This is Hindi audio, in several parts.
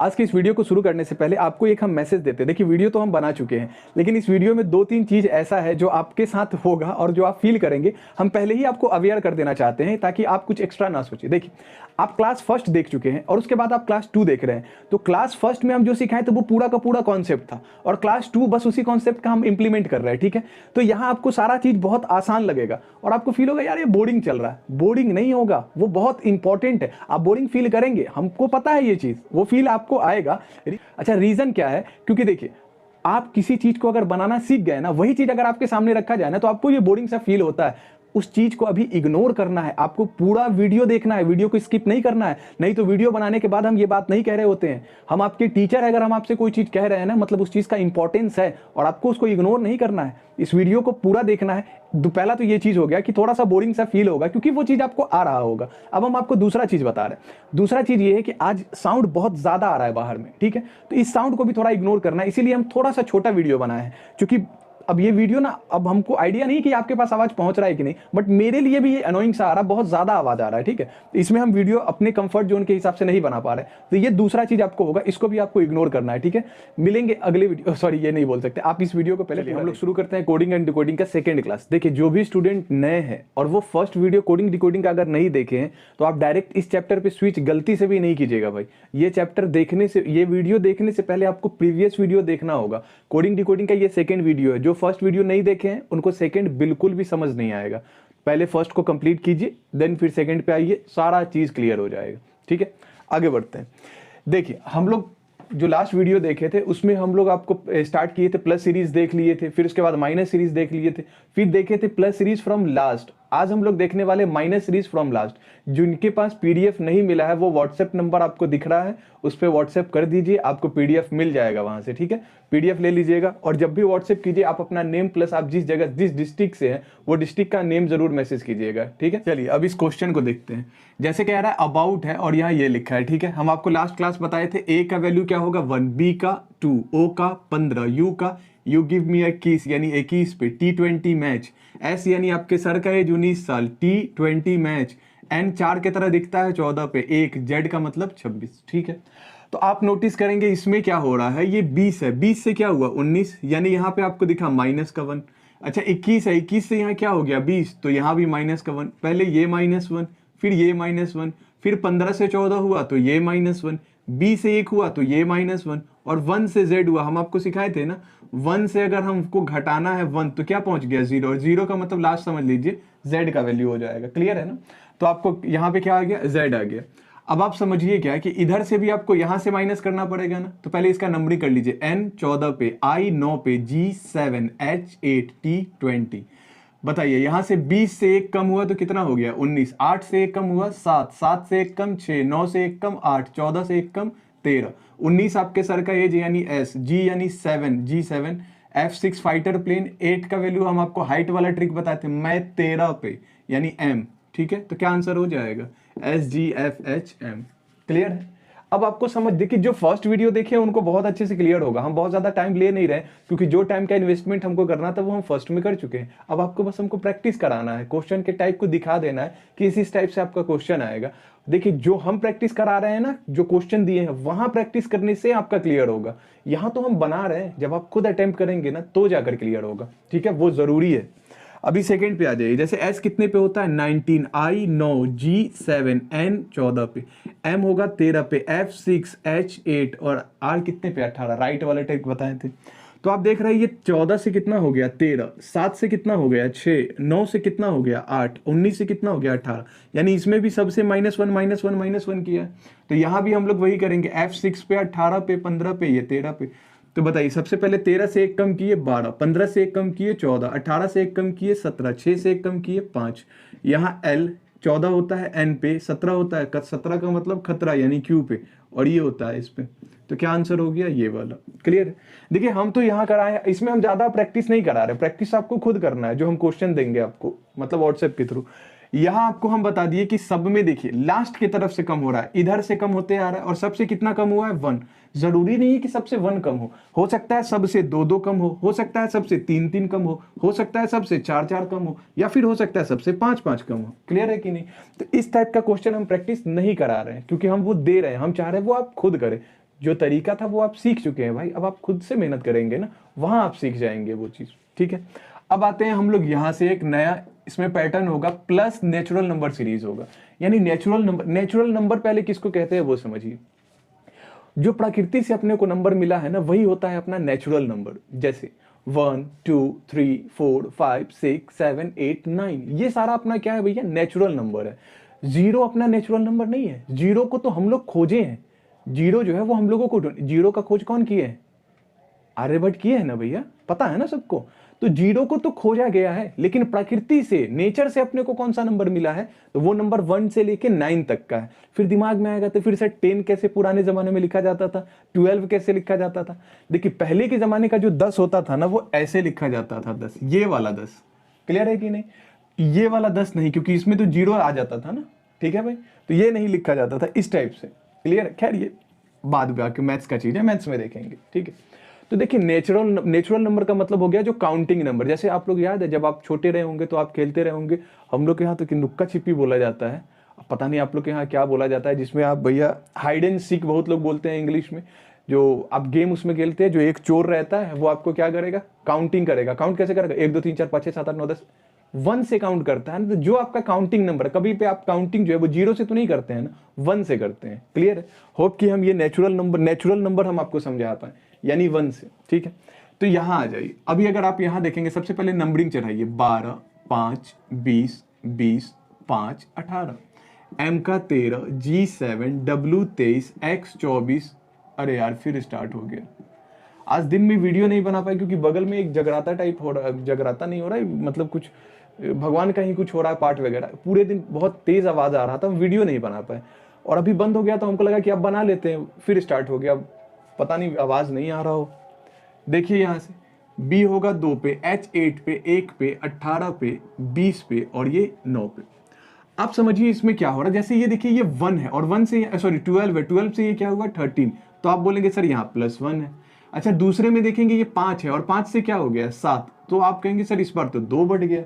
आज की इस वीडियो को शुरू करने से पहले आपको एक हम मैसेज देते हैं। देखिए वीडियो तो हम बना चुके हैं, लेकिन इस वीडियो में 2-3 चीज़ ऐसा है जो आपके साथ होगा और जो आप फील करेंगे, हम पहले ही आपको अवेयर कर देना चाहते हैं ताकि आप कुछ एक्स्ट्रा ना सोचिए। देखिए आप क्लास फर्स्ट देख चुके हैं और उसके बाद आप क्लास 2 देख रहे हैं, तो क्लास फर्स्ट में हम जो सिखाए थे वो पूरा का पूरा कॉन्सेप्ट था और क्लास 2 बस उसी कॉन्सेप्ट का हम इंप्लीमेंट कर रहे हैं। ठीक है, तो यहाँ आपको सारा चीज़ बहुत आसान लगेगा और आपको फील होगा यार ये बोरिंग चल रहा है। बोरिंग नहीं होगा, वो बहुत इंपॉर्टेंट है। आप बोरिंग फील करेंगे, हमको पता है ये चीज़, वो फील आपको आएगा। अच्छा रीज़न क्या है? क्योंकि देखिए आप किसी चीज़ को अगर बनाना सीख गए ना, वही चीज़ अगर आपके सामने रखा जाए ना, तो आपको ये बोरिंग सा फील होता है। उस चीज को अभी इग्नोर करना है, आपको पूरा वीडियो देखना है, वीडियो को स्किप नहीं करना है। नहीं तो वीडियो बनाने के बाद हम ये बात नहीं कह रहे होते हैं। हम आपके टीचर, अगर हम आपसे कोई चीज कह रहे हैं ना, मतलब उस चीज का इंपॉर्टेंस है और आपको उसको इग्नोर नहीं करना है। इस वीडियो को पूरा देखना है। पहला तो ये चीज हो गया कि थोड़ा सा बोरिंग सा फील होगा क्योंकि वो चीज आपको आ रहा होगा। अब हम आपको दूसरा चीज बता रहे हैं। दूसरा चीज ये है कि आज साउंड बहुत ज्यादा आ रहा है बाहर में, ठीक है, तो इस साउंड को भी थोड़ा इग्नोर करना है। इसीलिए हम थोड़ा सा छोटा वीडियो बनाए हैं, क्योंकि अब ये वीडियो ना, अब हमको आइडिया नहीं कि आपके पास आवाज पहुंच रहा है कि नहीं, बट मेरे लिए भी ये अनोइंग सा आ रहा है, बहुत ज्यादा आवाज आ रहा है। ठीक है, तो इसमें हम वीडियो अपने कंफर्ट जोन के हिसाब से नहीं बना पा रहे, तो ये दूसरा चीज आपको होगा, इसको भी आपको इग्नोर करना है। ठीक है, मिलेंगे अगले वीडियो, सॉरी ये नहीं बोल सकते, आप इस वीडियो को पहले हम लोग शुरू करते हैं कोडिंग एंड डिकोडिंग का सेकंड क्लास। देखिए जो भी स्टूडेंट नए हैं और वो फर्स्ट वीडियो कोडिंग डिकोडिंग का अगर नहीं देखे हैं, तो आप डायरेक्ट इस चैप्टर पे स्विच गलती से भी नहीं कीजिएगा भाई। ये चैप्टर देखने से, ये वीडियो देखने से पहले आपको प्रीवियस वीडियो देखना होगा। कोडिंग डिकोडिंग का ये सेकंड वीडियो है। जो फर्स्ट वीडियो नहीं देखे हैं उनको सेकंड बिल्कुल भी समझ नहीं आएगा। पहले फर्स्ट को कंप्लीट कीजिए, देन फिर सेकंड पे आइए, सारा चीज क्लियर हो जाएगा। ठीक है, आगे बढ़ते हैं। देखिए हम लोग जो लास्ट वीडियो देखे थे उसमें हम लोग आपको स्टार्ट किए थे, प्लस सीरीज देख लिए थे, फिर उसके बाद माइनस सीरीज देख लिए थे, फिर देखे थे प्लस सीरीज फ्रॉम लास्ट। आज हम लोग देखने वाले माइनस सीरीज फ्रॉम लास्ट। जिनके पास पीडीएफ नहीं मिला है वो व्हाट्सएप नंबर आपको दिख रहा है, उस पर व्हाट्सएप कर दीजिए, आपको पीडीएफ मिल जाएगा वहां से। ठीक है, पीडीएफ ले लीजिएगा और जब भी व्हाट्सएप कीजिए आप अपना नेम प्लस आप जिस जगह, जिस डिस्ट्रिक्ट से है वो डिस्ट्रिक्ट का नेम जरूर मैसेज कीजिएगा। ठीक है, चलिए अब इस क्वेश्चन को देखते हैं। जैसे कह रहा है अबाउट है और यहाँ ये लिखा है। ठीक है, हम आपको लास्ट क्लास बताए थे ए का वैल्यू क्या होगा 1, बी का 2, ओ का 15, यू का यू गिव मी 21 यानी 21 पे, T20 मैच, एस यानी आपके सर का एज 19 साल, T20 मैच, एन 4 के तरह दिखता है 14 पे, 1, जेड का मतलब 26। ठीक है, तो आप नोटिस करेंगे इसमें क्या हो रहा है, ये 20 है, 20 से क्या हुआ 19, यानी यहाँ पे आपको दिखा माइनस का 1। अच्छा 21 है, 21 से यहाँ क्या हो गया 20, तो यहाँ भी माइनस का 1। पहले ये -1, फिर ये -1, फिर 15 से 14 हुआ तो ये -1, 20 से 1 हुआ तो ये -1 और 1 से z हुआ। हम आपको सिखाए थे ना, 1 से अगर हमको घटाना है 1 तो क्या पहुंच गया 0, और 0 का मतलब लास्ट समझ लीजिए z का वैल्यू हो जाएगा। क्लियर है ना? तो आपको यहाँ पे क्या आ गया, z आ गया। अब आप समझिए क्या कि इधर से भी आपको यहां से माइनस करना पड़ेगा ना, तो पहले इसका नंबरिंग कर लीजिए। n 14 पे, i 9 पे, g 7, h 8, t 20। बताइए यहां से 20 से 1 कम हुआ तो कितना हो गया 19, 8 से 1 कम हुआ 7, 7 से 1 कम 6, 9 से 1 कम 8, 14 से 1 कम 13, 19 आपके सर का एज यानी s, g यानी 7, g7, f6 फाइटर प्लेन, 8 का वैल्यू हम आपको हाइट वाला ट्रिक बताए थे, मैं 13 पे यानी m। ठीक है, तो क्या आंसर हो जाएगा SGFHM। क्लियर है? अब आपको समझ, देखिए जो फर्स्ट वीडियो देखे उनको बहुत अच्छे से क्लियर होगा। हम बहुत ज्यादा टाइम ले नहीं रहे क्योंकि जो टाइम का इन्वेस्टमेंट हमको करना था वो हम फर्स्ट में कर चुके हैं। अब आपको बस हमको प्रैक्टिस कराना है, क्वेश्चन के टाइप को दिखा देना है कि इस टाइप से आपका क्वेश्चन आएगा। देखिए जो हम प्रैक्टिस करा रहे हैं ना, जो क्वेश्चन दिए हैं वहां प्रैक्टिस करने से आपका क्लियर होगा। यहाँ तो हम बना रहे हैं, जब आप खुद अटेम्प्ट करेंगे ना तो जाकर क्लियर होगा। ठीक है, वो जरूरी है। अभी सेकंड पे आ जाइए। जैसे s कितने पे होता है 19, i 9, g 7, n 14 पे, m होगा 13 पे, f 6, h 8 और r कितने पे 18। राइट वाले ट्रिक बताए थे। तो आप देख रहे हैं ये 14 से कितना हो गया 13, 7 से कितना हो गया 6, 9 से कितना हो गया 8, 19 से कितना हो गया 18, यानी इसमें भी सबसे -1 किया। तो यहाँ भी हम लोग वही करेंगे, f6 पे, 18 पे, 15 पे, ये 13 पे। तो बताइए सबसे पहले 13 से 1 कम किए 12, 15 से 1 कम किए 14, 18 से 1 कम किए 17, 6 से 1 कम किए 5। यहाँ L 14 होता है N पे, 17 होता है, 17 का मतलब खतरा यानी Q पे, और ये होता है इस पे। तो क्या आंसर हो गया ये वाला। क्लियर है? देखिए हम तो यहाँ कराए, इसमें हम ज्यादा प्रैक्टिस नहीं करा रहे, प्रैक्टिस आपको खुद करना है, जो हम क्वेश्चन देंगे आपको मतलब व्हाट्सएप के थ्रू। यहाँ आपको हम बता दिए कि सब में देखिए लास्ट की तरफ से कम हो रहा है, इधर से कम होते आ रहा है, और सबसे कितना कम हुआ है 1। जरूरी नहीं है कि सबसे 1 कम हो सकता है सबसे 2-2 कम हो सकता है सबसे 3-3 कम हो सकता है सबसे 4-4 कम हो, या फिर हो सकता है सबसे 5-5 कम हो। क्लियर है कि नहीं? तो इस टाइप का क्वेश्चन हम प्रैक्टिस नहीं करा रहे हैं क्योंकि हम वो दे रहे हैं, हम चाह रहे हैं वो आप खुद करें। जो तरीका था वो आप सीख चुके हैं भाई, अब आप खुद से मेहनत करेंगे ना, वहां आप सीख जाएंगे वो चीज, ठीक है। अब आते हैं हम लोग यहां से एक नया, इसमें पैटर्न होगा प्लस नेचुरल नंबर सीरीज होगा। यानी नेचुरल नंबर पहले किसको कहते हैं वो समझिए। जो प्रकृति से अपने को नंबर मिला है ना, वही होता है अपना नेचुरल नंबर। जैसे 1 2 3 4 5 6 7 8 9, ये सारा अपना क्या है भैया, नेचुरल नंबर है। जीरो अपना नेचुरल नंबर नहीं है, जीरो को तो हम लोग खोजे हैं। जीरो जो है वो हम लोगों को, जीरो का खोज कौन किए है, आर्यभट्ट किए है ना भैया, पता है ना सबको। तो जीरो को तो खोजा गया है, लेकिन प्रकृति से, नेचर से अपने को कौन सा नंबर मिला है, तो वो नंबर 1 से लेके 9 तक का है। फिर दिमाग में आएगा तो फिर से 10 कैसे पुराने जमाने में लिखा जाता था, 12 कैसे लिखा जाता था। देखिए पहले के जमाने का जो 10 होता था ना, वो ऐसे लिखा जाता था 10, ये वाला 10, क्लियर है कि नहीं, ये वाला 10 नहीं, क्योंकि इसमें तो जीरो आ जाता था ना, ठीक है भाई। तो ये नहीं लिखा जाता था इस टाइप से, क्लियर है। खैर ये बाद में आके मैथ्स का चीज है, मैथ्स में देखेंगे, ठीक है। तो देखिए नेचुरल नंबर का मतलब हो गया जो काउंटिंग नंबर। जैसे आप लोग याद है जब आप छोटे रहे होंगे तो आप खेलते रहे होंगे, हम लोग के यहाँ तो कि लुक्का छिपी बोला जाता है, पता नहीं आप लोग के यहाँ क्या बोला जाता है, जिसमें आप भैया हाइड एंड सीक बहुत लोग बोलते हैं इंग्लिश में। जो आप गेम उसमें खेलते हैं, जो एक चोर रहता है वो आपको क्या करेगा, काउंटिंग करेगा। काउंट कैसे करेगा, 1 2 3 4 5 6 7 8 9 10, 1 से काउंट करता है ना। तो जो आपका काउंटिंग नंबर, कभी पे आप काउंटिंग जो है वो 0 से तो नहीं करते हैं ना, 1 से करते हैं, क्लियर है। होप कि हम ये नेचुरल नंबर हम आपको समझा पाए, यानी 1 से, ठीक है। तो यहां आ जाइए। अभी अगर आप यहां देखेंगे, सबसे पहले नंबरिंग चढ़ाइए, 12 5 20 20 5 18, M का 13, G 7, W 23, X 24। अरे यार फिर स्टार्ट हो गया। आज दिन में वीडियो नहीं बना पाए क्योंकि बगल में एक जगराता टाइप हो रहा, जगराता नहीं हो रहा है, मतलब कुछ भगवान का ही कुछ हो रहा है, पाठ वगैरह। पूरे दिन बहुत तेज आवाज आ रहा था, वीडियो नहीं बना पाए, और अभी बंद हो गया तो हमको लगा कि अब बना लेते हैं, फिर स्टार्ट हो गया। पता नहीं आवाज नहीं आ रहा हो। देखिए यहां से B होगा 2 पे, H 8 पे, 1 पे, 18 पे, 20 पे, और ये 9 पे। आप समझिए इसमें क्या हो रहा है। जैसे ये देखिए ये 1 है, और 1 से सॉरी 12 है, 12 से ये क्या होगा 13, तो आप बोलेंगे सर यहाँ +1 है। अच्छा दूसरे में देखेंगे ये 5 है, और 5 से क्या हो गया 7, तो आप कहेंगे सर इस बार तो 2 बढ़ गया।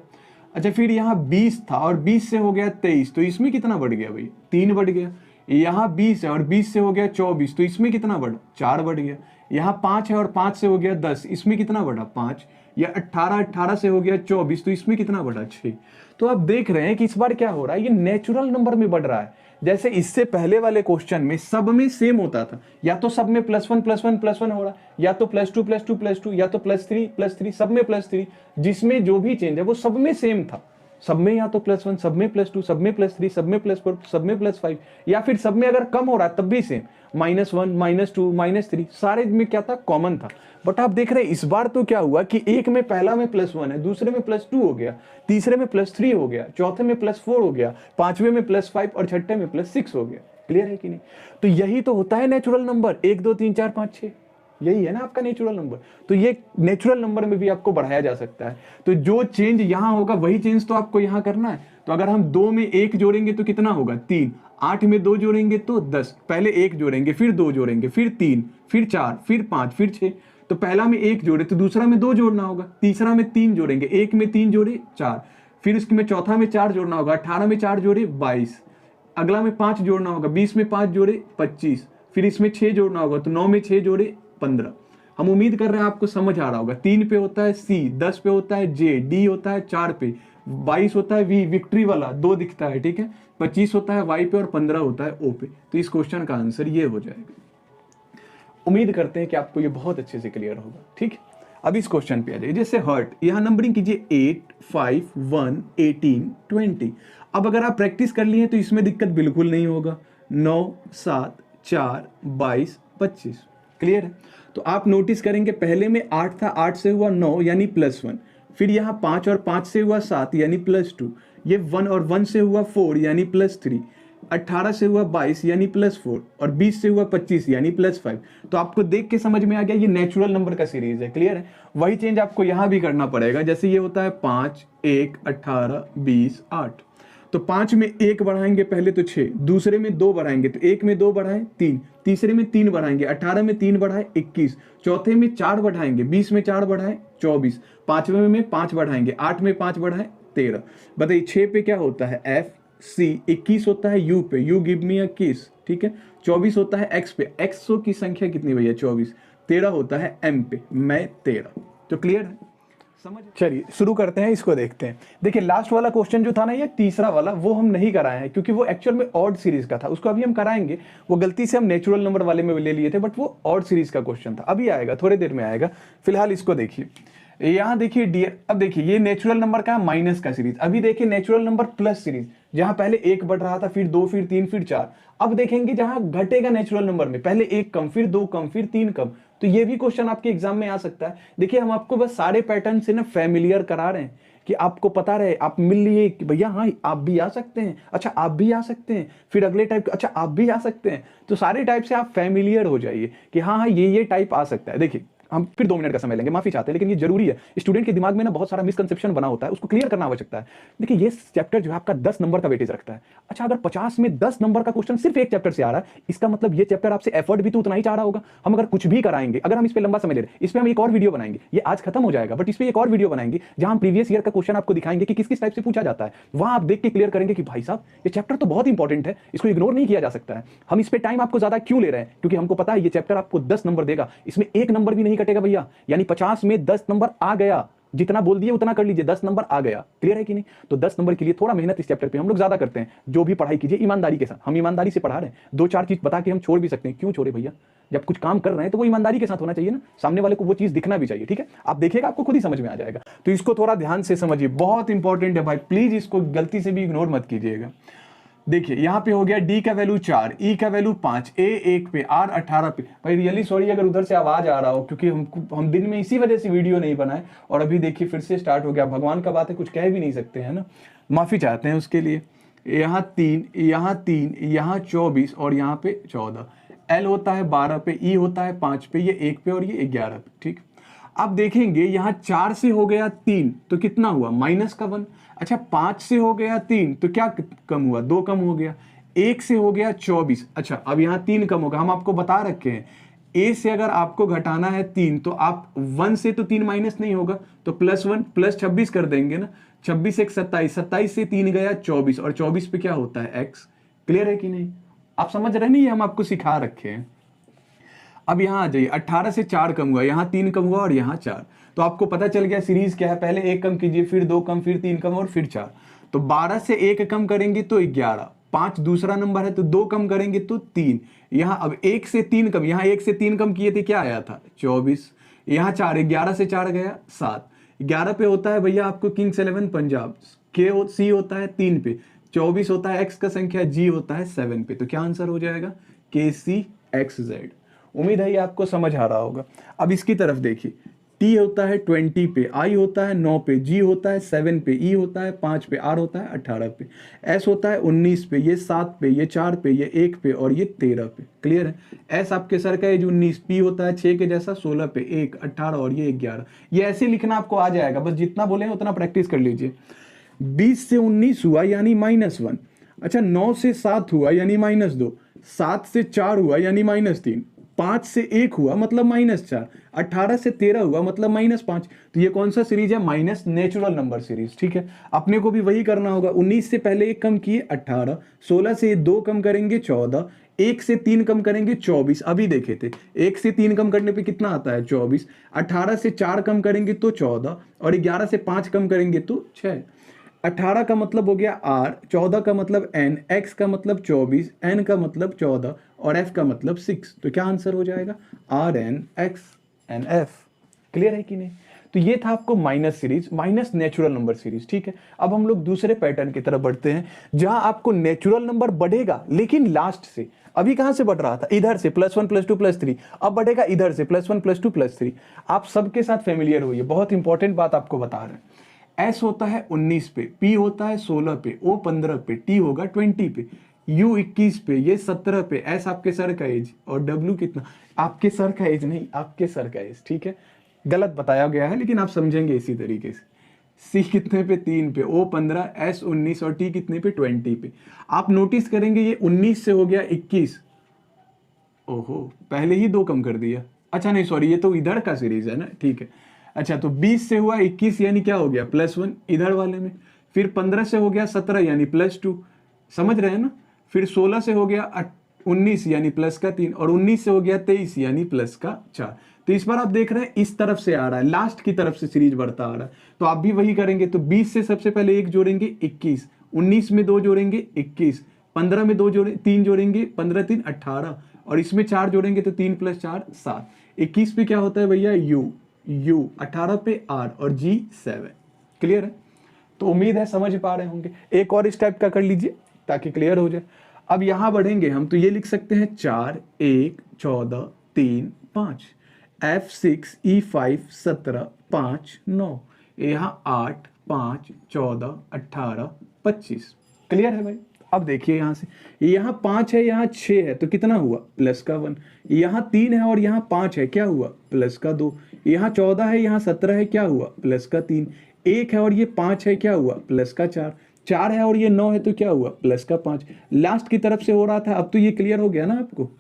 अच्छा फिर यहाँ 20 था और 20 से हो गया 23, तो इसमें कितना बढ़ गया भाई, 3 बढ़ गया। यहाँ 20 है और 20 से हो गया 24, तो इसमें कितना बढ़ा, 4 बढ़ गया। यहाँ 5 है और 5 से हो गया 10, इसमें कितना बढ़ा, 5। या 18 से हो गया 24, तो इसमें कितना बढ़ा, 6। तो आप देख रहे हैं कि इस बार क्या हो रहा है, ये नेचुरल नंबर में बढ़ रहा है। जैसे इससे पहले वाले क्वेश्चन में सब में सेम होता था, या तो सब में +1 +1 +1 हो रहा, या तो +2 +2 +2, या तो +3 +3, सब में +3, जिसमें जो भी चेंज है वो सब में सेम था। सब में या तो +1, सब में +2, सब में +3, सब में +4, सब में +5, या फिर सब में अगर कम हो रहा है तब भी सेम, -1 -2 -3, सारे में क्या था, कॉमन था। बट आप देख रहे हैं इस बार तो क्या हुआ कि एक में पहला में +1 है, दूसरे में +2 हो गया, तीसरे में +3 हो गया, चौथे में +4 हो गया, पांचवें में +5 और छठे में +6 हो गया। क्लियर है कि नहीं। तो यही तो होता है नेचुरल नंबर, 1 2 3 4 5 6, यही है ना आपका नेचुरल नंबर। तो ये नेचुरल नंबर में भी आपको बढ़ाया जा सकता है। तो जो चेंज यहां होगा वही चेंज तो आपको यहां करना है। तो अगर हम 2 में 1 जोड़ेंगे तो कितना होगा, 3। 8 में 2 जोड़ेंगे तो 10। पहले 1 जोड़ेंगे, फिर 2 जोड़ेंगे, फिर 3, फिर 4, फिर 5, फिर 6। तो पहला में 1 जोड़े तो दूसरा में 2 जोड़ना होगा, तीसरा में 3 जोड़ेंगे, 1 में 3 जोड़े 4, फिर उसमें चौथा में 4 जोड़ना होगा, 18 में 4 जोड़े 22, अगला में 5 जोड़ना होगा, 20 में 5 जोड़े 25, फिर इसमें 6 जोड़ना होगा, तो 9 में 6 जोड़े 15। हम उम्मीद कर रहे हैं आपको समझ आ रहा होगा। 3 पे होता है C, 10 पे होता है J, D होता है 4 पे, 22 होता है V, विक्ट्री वाला 2 दिखता है, ठीक है, 25 होता है Y पे, और 15 होता है O पे। तो इस क्वेश्चन का आंसर ये हो जाएगा। उम्मीद करते हैं कि आपको ये बहुत अच्छे से क्लियर होगा, ठीक है। अब इस क्वेश्चन पे आ जाइए। जैसे हर्ट, यहाँ नंबरिंग कीजिए 8 5 1 18 20। अब अगर आप प्रैक्टिस कर लिए तो इसमें दिक्कत बिल्कुल नहीं होगा। 9 7 4 22 25, क्लियर है। तो आप नोटिस करेंगे पहले में 8 था, 8 से हुआ 9 यानी +1, फिर यहाँ 5 और 5 से हुआ 7 यानी +2, ये 1 और 1 से हुआ 4 यानी +3, 18 से हुआ 22 यानी +4, और 20 से हुआ 25 यानी +5। तो आपको देख के समझ में आ गया ये नेचुरल नंबर का सीरीज है, क्लियर है। वही चेंज आपको यहाँ भी करना पड़ेगा। जैसे ये होता है 5 1 18 20 8, तो 5 में 1 बढ़ाएंगे पहले तो 6, दूसरे में 2 बढ़ाएंगे तो 1 में 2 बढ़ाएं 3, तीसरे में 3 बढ़ाएंगे, 18 में 3 बढ़ाएं 21, चौथे में 4 बढ़ाएंगे, 20 में 4 बढ़ाएं 24, पांचवें में 5 बढ़ाएंगे, 8 में 5 बढ़ाएं 13। बताइए 6 पे क्या होता है F C, 21 होता है U पे, यू गिव मी अ किस, ठीक है। 24 होता है x पे, x की संख्या कितनी भैया 24, 13 होता है m पे, मैं 13। तो क्लियर है, समझ। चलिए शुरू करते हैं, इसको देखते हैं। देखिए लास्ट वाला क्वेश्चन जो था ना, ये तीसरा वाला, वो हम नहीं कराए हैं क्योंकि वो एक्चुअल में ऑड सीरीज का था, उसको अभी हम कराएंगे। वो गलती से हम नेचुरल नंबर वाले में ले लिए थे, बट वो ऑड सीरीज का क्वेश्चन था, अभी आएगा, थोड़ी देर में आएगा। फिलहाल इसको देखिए, यहाँ देखिए डियर, अब देखिए ये नेचुरल नंबर का माइनस का सीरीज, अभी देखिए नेचुरल नंबर प्लस सीरीज, जहां पहले 1 बढ़ रहा था, फिर 2, फिर 3, फिर 4। अब देखेंगे जहां घटेगा नेचुरल नंबर में, पहले 1 कम, फिर 2 कम, फिर 3 कम। तो ये भी क्वेश्चन आपके एग्जाम में आ सकता है। देखिए हम आपको बस सारे पैटर्न से ना फैमिलियर करा रहे हैं कि आपको पता रहे, आप मिल लिए कि भैया हाँ आप भी आ सकते हैं, अच्छा आप भी आ सकते हैं, फिर अगले टाइप, अच्छा आप भी आ सकते हैं। तो सारे टाइप से आप फैमिलियर हो जाइए कि हाँ हाँ ये टाइप आ सकता है। देखिए हम फिर 2 मिनट का समय लेंगे, माफी चाहते हैं, लेकिन ये जरूरी है। स्टूडेंट के दिमाग में ना बहुत सारा मिसकंसेप्शन बना होता है, उसको क्लियर करना आवश्यकता है। देखिए ये चैप्टर जो है आपका 10 नंबर का वेटेज रखता है। अच्छा अगर 50 में 10 नंबर का क्वेश्चन सिर्फ एक चैप्टर से आ रहा है, इसका मतलब ये चैप्टर आपसे एफर्ट भी तो उतना ही चाह रहा होगा। हम अगर कुछ भी कराएंगे, अगर हम इस पे लंबा समय ले रहे हैं, इस पे हम एक और वीडियो बनाएंगे, ये आज खत्म हो जाएगा, बट इस पे एक और वीडियो बनाएंगे जहां हम प्रीवियस ईयर का क्वेश्चन आपको दिखाएंगे कि किस किस टाइप से पूछा जाता है। वहां आप देख के क्लियर करेंगे कि भाई साहब ये चैप्टर तो बहुत इंपॉर्टेंट है, इसको इग्नोर नहीं किया जा सकता है। हम इस पे टाइम आपको ज्यादा क्यों ले रहे हैं, क्योंकि हमको पता है ये चैप्टर आपको 10 नंबर देगा, इसमें एक नंबर भी नहीं कटेगा भैया, यानी 50 में 10 नंबर आ गया, जितना बोल दिए उतना कर लीजिए, 10 नंबर आ गया। क्लियर है कि नहीं? तो 10 नंबर के लिए थोड़ा मेहनत इस चैप्टर पे हम लोग ज्यादा करते हैं। जो भी पढ़ाई कीजिए ईमानदारी के साथ, हम ईमानदारी से पढ़ा रहे हैं। 2-4 चीज बता के हम छोड़ भी सकते हैं, क्यों छोड़े भैया? जब कुछ काम कर रहे हैं तो वो ईमानदारी के साथ होना चाहिए ना, सामने वाले को वो चीज दिखना भी चाहिए। ठीक है, आप देखिएगा आपको खुद ही समझ में आ जाएगा। तो इसको थोड़ा ध्यान से समझिए, बहुत इंपॉर्टेंट है भाई, प्लीज इसको गलती से भी इग्नोर मत कीजिएगा। देखिए यहाँ पे हो गया डी का वैल्यू 4, ई का वैल्यू 5, ए 1 पे, आर 18 पे। भाई रियली सॉरी अगर उधर से आवाज आ रहा हो, क्योंकि हम दिन में इसी वजह से वीडियो नहीं बनाए, और अभी देखिए फिर से स्टार्ट हो गया। भगवान का बात है, कुछ कह भी नहीं सकते हैं ना, माफी चाहते हैं उसके लिए। यहाँ 3, यहाँ 24 और यहाँ पे 14। एल होता है 12 पे, ई होता है 5 पे, ये 1 पे और ये 11 पे। ठीक, अब देखेंगे यहाँ 4 से हो गया 3 तो कितना हुआ, माइनस का 1। अच्छा 5 से हो गया 3 तो क्या कम हुआ, 2 कम हो गया। 1 से हो गया 24, अच्छा अब यहाँ 3 कम होगा। हम आपको बता रखे हैं ए से अगर आपको घटाना है 3 तो आप 1 से तो 3 माइनस नहीं होगा, तो +1 प्लस 26 कर देंगे ना। 26 1 27, 27 से 3 गया 24, और 24 पे क्या होता है x। क्लियर है कि नहीं? आप समझ रहे नहीं, ये हम आपको सिखा रखे हैं। अब यहाँ आ जाइए, 18 से 4 कम हुआ, यहाँ 3 कम हुआ और यहाँ 4। तो आपको पता चल गया सीरीज क्या है, पहले 1 कम कीजिए, फिर 2 कम, फिर 3 कम और फिर 4। तो 12 से 1 कम करेंगे तो 11, 5 दूसरा नंबर है तो 2 कम करेंगे तो 3। यहाँ अब 1 से 3 कम, यहाँ 1 से 3 कम किए थे क्या आया था 24। यहाँ 4, 11 से 4 गया 7। 11 पे होता है भैया आपको किंग्स 11 पंजाब, सी होता है 3 पे, 24 होता है एक्स का संख्या, जी होता है 7 पे। तो क्या आंसर हो जाएगा, KCXZ। उम्मीद है ये आपको समझ आ रहा होगा। अब इसकी तरफ देखिए, T होता है 20 पे, I होता है 9 पे, G होता है 7 पे, E होता है 5 पे, R होता है 18 पे, S होता है 19 पे, ये 7 पे, ये 4 पे, ये 1 पे और ये 13 पे। क्लियर है? S आपके सर का एज 19, P होता है 6 के जैसा 16 पे, 1 18 और ये 11। ये ऐसे लिखना आपको आ जाएगा, बस जितना बोले उतना प्रैक्टिस कर लीजिए। 20 से 19 हुआ यानी -1। अच्छा 9 से 7 हुआ यानी -2, 7 से 4 हुआ यानी -3, 5 से 1 हुआ मतलब -4, 18 से 13 हुआ मतलब -5। तो ये कौन सा सीरीज है, माइनस नेचुरल नंबर सीरीज। ठीक है, अपने को भी वही करना होगा। 19 से पहले 1 कम किए 18, 16 से 2 कम करेंगे 14, 1 से 3 कम करेंगे 24। अभी देखे थे 1 से 3 कम करने पे कितना आता है 24। 18 से 4 कम करेंगे तो 14, और 11 से 5 कम करेंगे तो 6। 18 का मतलब हो गया R, 14 का मतलब N, X का मतलब 24, N का मतलब 14 और F का मतलब 6। तो क्या आंसर हो जाएगा, RNXNF। क्लियर है कि नहीं? तो ये था आपको minus series, minus natural number series. ठीक है, अब हम लोग दूसरे पैटर्न की तरफ बढ़ते हैं, जहां आपको नेचुरल नंबर बढ़ेगा लेकिन लास्ट से। अभी कहां से बढ़ रहा था, इधर से +1 +2 +3, अब बढ़ेगा इधर से +1 +2 +3। आप सबके साथ फेमिलियर होइए, बहुत इंपॉर्टेंट बात आपको बता रहे हैं। S होता है 19 पे, P होता है 16 पे, O 15 पे, T होगा 20 पे, U 21 पे, ये 17 पे, S आपके सर का एज, और W कितना, आपके सर का एज नहीं, आपके सर का एज। ठीक है, गलत बताया गया है लेकिन आप समझेंगे इसी तरीके से। C कितने पे, 3 पे, O 15, S 19 और T कितने पे, 20 पे। आप नोटिस करेंगे ये 19 से हो गया 21, ओहो पहले ही 2 कम कर दिया। अच्छा नहीं सॉरी, ये तो इधर का सीरीज है ना। ठीक है, अच्छा तो 20 से हुआ 21 यानी क्या हो गया, +1 इधर वाले में। फिर 15 से हो गया 17 यानी +2, समझ रहे हैं ना। फिर 16 से हो गया 19 यानी प्लस का 3, और 19 से हो गया 23 यानी प्लस का 4। तो इस बार आप देख रहे हैं इस तरफ से आ रहा है, लास्ट की तरफ से सीरीज बढ़ता आ रहा है। तो आप भी वही करेंगे। तो 20 से सबसे पहले 1 जोड़ेंगे 21, 19 में 2 जोड़ेंगे 21, 15 में 3 जोड़ेंगे 15 3 18, और इसमें 4 जोड़ेंगे तो 3 + 4 7। 21 पे क्या होता है भैया U, 18 पे R और G 7। क्लियर है? तो उम्मीद है समझ पा रहे होंगे। एक और इस टाइप का कर लीजिए ताकि क्लियर हो जाए। अब यहां बढ़ेंगे हम, तो ये लिख सकते हैं 4 1 14 3 5, F6 E5 17 5 9, यहाँ 8 5 14 18 25। क्लियर है भाई? अब देखिए यहां से, यहाँ 5 है, यहाँ 6 है, तो कितना हुआ प्लस का 1। यहाँ 3 है और यहाँ 5 है, क्या हुआ प्लस का 2। यहाँ 14 है, यहाँ 17 है, क्या हुआ प्लस का 3। 1 है और ये 5 है, क्या हुआ प्लस का 4। 4 है और ये 9 है, तो क्या हुआ प्लस का 5। लास्ट की तरफ से हो रहा था, अब तो ये क्लियर हो गया ना आपको?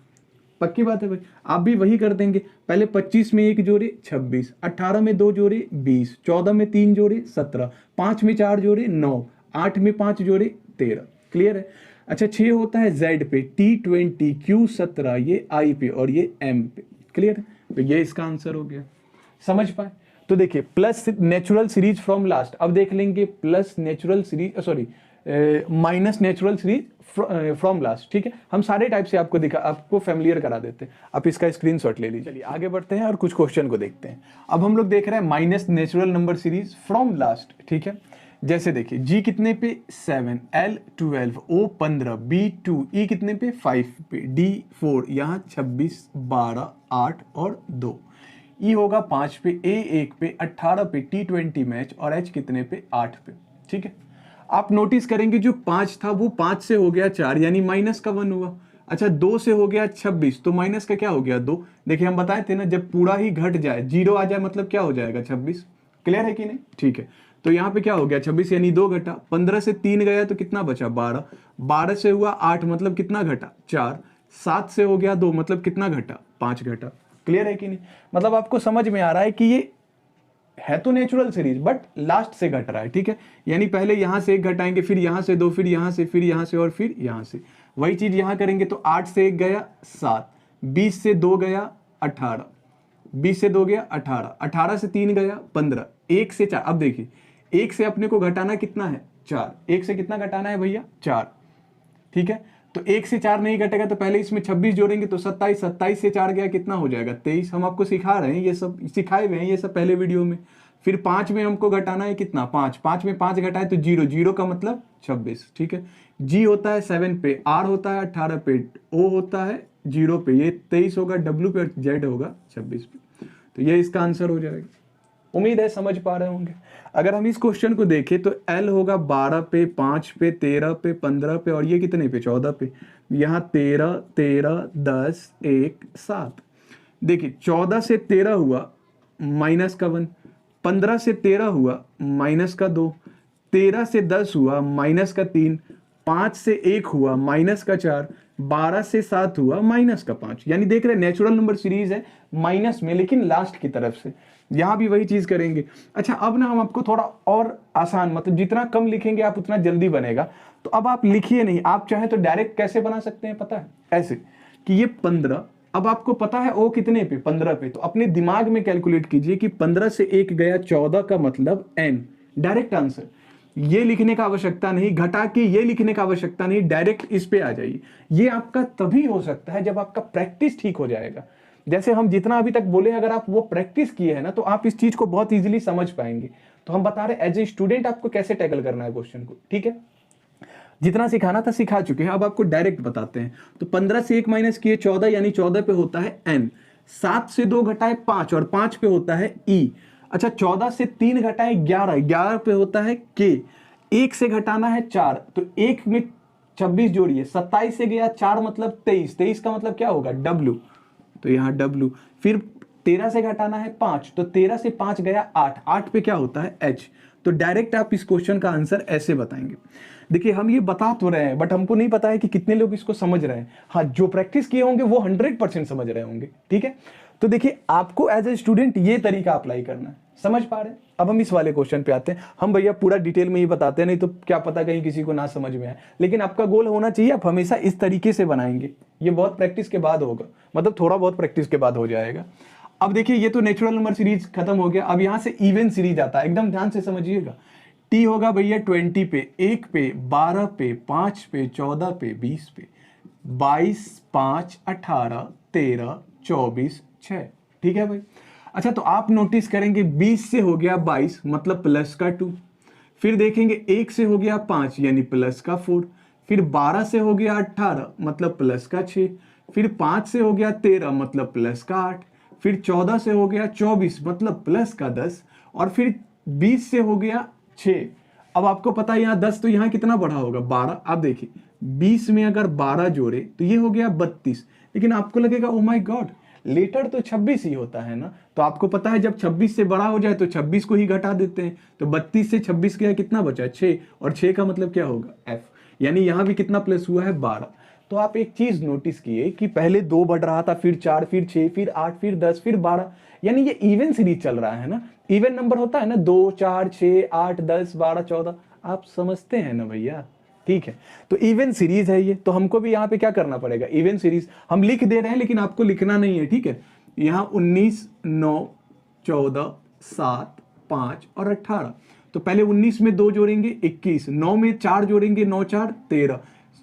पक्की बात है भाई। आप भी वही कर देंगे। पहले 25 में 1 जोड़े 26, 18 में 2 जोड़े 20, 14 में 3 जोड़े 17, 5 में 4 जोड़े 9, 8 में 5 जोड़े 13। क्लियर है? अच्छा 6 होता है Z पे, T20, Q17, ये I पे और ये M पे। क्लियर है? तो ये इसका आंसर हो गया। समझ पाए? तो देखिए plus natural series from last. अब देख लेंगे plus natural series, sorry minus natural series from last. ठीक है, हम सारे टाइप से आपको फैमिलियर करा देते हैं। आप इसका स्क्रीनशॉट ले लीजिए। चलिए आगे बढ़ते हैं और कुछ क्वेश्चन को देखते हैं। अब हम लोग देख रहे हैं minus natural number series from last. ठीक है, जैसे देखिए G कितने पे 7, L 12, O 15, B 2, E कितने पे 5 पे, D 4, यहाँ 26 12 8 और 2, E होगा 5 पे, A 1 पे, 18 पे, T20 मैच और H कितने पे 8 पे। ठीक है, आप नोटिस करेंगे जो 5 था वो 5 से हो गया 4 यानी माइनस का 1 हुआ। अच्छा 2 से हो गया 26 तो माइनस का क्या हो गया 2। देखिए हम बताए थे ना, जब पूरा ही घट जाए 0 आ जाए मतलब क्या हो जाएगा 26। क्लियर है कि नहीं? ठीक है, तो यहाँ पे क्या हो गया 26 यानी 2 घटा, 15 से 3 गया तो कितना बचा 12, 12 से हुआ 8 मतलब कितना घटा 4, 7 से हो गया 2 मतलब कितना घटा 5 घटा। क्लियर है कि नहीं? मतलब आपको समझ में आ रहा है कि ये है तो नेचुरल सीरीज बट लास्ट से घट रहा है। ठीक है, यानी पहले यहां से 1 घटाएंगे, फिर यहां से 2, फिर यहां से, फिर यहां से और फिर यहां से। वही चीज यहां करेंगे तो 8 से 1 गया 7, 20 से 2 गया 18, 20 से 2 गया 18, 18 से 3 गया 15, 1 से 4। अब देखिए 1 से अपने को घटाना कितना है 4, 1 से कितना घटाना है भैया 4। ठीक है, तो 1 से 4 नहीं घटेगा तो पहले इसमें 26 जोड़ेंगे तो 27, 27 से 4 गया कितना हो जाएगा 23। हम आपको सिखा रहे हैं, ये सब सिखाए हुए हैं ये सब पहले वीडियो में। फिर 5 में हमको घटाना है कितना 5, 5 में 5 घटाए तो 0, 0 का मतलब 26। ठीक है, G होता है 7 पे, R होता है 18 पे, O होता है 0 पे, ये 23 होगा, W पे और Z होगा 26 पे। तो ये इसका आंसर हो जाएगा। उम्मीद है समझ पा रहे होंगे। अगर हम इस क्वेश्चन को देखें तो L होगा 12 पे, 5 पे, 13 पे, 15 पे और ये कितने पे 14 पे। यहाँ 13 13 10 1 7। देखिए 14 से 13 हुआ माइनस का 1, 15 से 13 हुआ माइनस का 2, 13 से 10 हुआ माइनस का 3, 5 से 1 हुआ माइनस का 4, 12 से 7 हुआ माइनस का 5। यानी देख रहे हैं नेचुरल नंबर सीरीज है माइनस में लेकिन लास्ट की तरफ से। यहां भी वही चीज करेंगे। अच्छा अब ना हम आपको थोड़ा और आसान, मतलब जितना कम लिखेंगे आप उतना जल्दी बनेगा। तो अब आप लिखिए नहीं, आप चाहे तो डायरेक्ट कैसे बना सकते हैं पता है? ऐसे कि ये 15, अब आपको पता है ओ कितने पे 15 पे, तो अपने दिमाग में कैलकुलेट कीजिए कि 15 से 1 गया 14 का मतलब n। डायरेक्ट आंसर, ये लिखने का आवश्यकता नहीं, घटा के ये लिखने का आवश्यकता नहीं, डायरेक्ट इस पे आ जाइए। ये आपका तभी हो सकता है जब आपका प्रैक्टिस ठीक हो जाएगा। जैसे हम जितना अभी तक बोले अगर आप वो प्रैक्टिस किए हैं ना तो आप इस चीज को बहुत इजीली समझ पाएंगे। तो हम बता रहे एज ए स्टूडेंट आपको कैसे टैकल करना है क्वेश्चन को। ठीक है, जितना सिखाना था सिखा चुके हैं, अब आपको डायरेक्ट बताते हैं। तो 15 से 1 माइनस किए 14 यानी 14 पे होता है n, 7 से 2 घटाए 5 और 5 पे होता है e। अच्छा 14 से 3 घटाए 11, 11 पे होता है k, 1 से घटाना है 4 तो 1 में 26 जोड़िए, 27 से गया 4 मतलब 23, 23 का मतलब क्या होगा w, तो यहाँ w। फिर 13 से घटाना है 5 तो 13 से 5 गया 8, 8 पे क्या होता है h। तो डायरेक्ट आप इस क्वेश्चन का आंसर ऐसे बताएंगे। देखिए हम ये बता तो रहे हैं बट हमको नहीं पता है कि कितने लोग इसको समझ रहे हैं। हाँ जो प्रैक्टिस किए होंगे वो 100% समझ रहे होंगे। ठीक है, तो देखिए आपको एज ए स्टूडेंट ये तरीका अप्लाई करना है। समझ पा रहे हैं? अब हम इस वाले क्वेश्चन पे आते हैं। हम भैया पूरा डिटेल में ही बताते हैं, नहीं तो क्या पता कहीं किसी को ना समझ में आए। लेकिन आपका गोल होना चाहिए, आप हमेशा इस तरीके से बनाएंगे। ये बहुत प्रैक्टिस के बाद होगा, मतलब थोड़ा बहुत प्रैक्टिस के बाद हो जाएगा। अब देखिए ये तो नेचुरल नंबर सीरीज खत्म हो गया। अब यहाँ से इवन सीरीज आता है, एकदम ध्यान से समझिएगा। टी होगा भैया 20 पे, 1 पे, 12 पे, 5 पे, 14 पे, 20 पे, 22, 5, 18, 13, 24, 6। ठीक है भाई। अच्छा तो आप नोटिस करेंगे 20 से हो गया 22 मतलब प्लस का 2, फिर देखेंगे 1 से हो गया 5 यानी प्लस का 4, फिर 12 से हो गया 18 मतलब प्लस का 6, फिर 5 से हो गया 13 मतलब प्लस का 8, फिर 14 से हो गया 24 मतलब प्लस का 10, और फिर 20 से हो गया 6। अब आपको पता है यहाँ 10 तो यहाँ कितना बढ़ा होगा 12। आप देखिए 20 में अगर 12 जोड़े तो ये हो गया 32। लेकिन आपको लगेगा ओ माय गॉड लेटर तो 26 ही होता है ना। तो आपको पता है जब 26 से बड़ा हो जाए तो 26 को ही घटा देते हैं। तो 32 से 26 गया कितना बचा 6, और 6 का मतलब क्या होगा f, यानी यहां भी कितना प्लस हुआ है 12। तो आप एक चीज नोटिस किए कि पहले 2 बढ़ रहा था, फिर 4, फिर 6, फिर 8, फिर 10, फिर 12, यानी ये इवन सीरीज चल रहा है ना। इवन नंबर होता है ना 2, 4, 6, 8, 10, 12, 14। आप समझते हैं ना भैया? ठीक है, तो इवन सीरीज है ये। तो हमको भी यहाँ पे क्या करना पड़ेगा, इवन सीरीज हम लिख दे रहे हैं लेकिन आपको लिखना नहीं है। ठीक है, यहाँ 19, 9, 14, 7, 5 और 18। तो पहले 19 में 2 जोड़ेंगे 21, 9 में 4 जोड़ेंगे 9, 4, 13,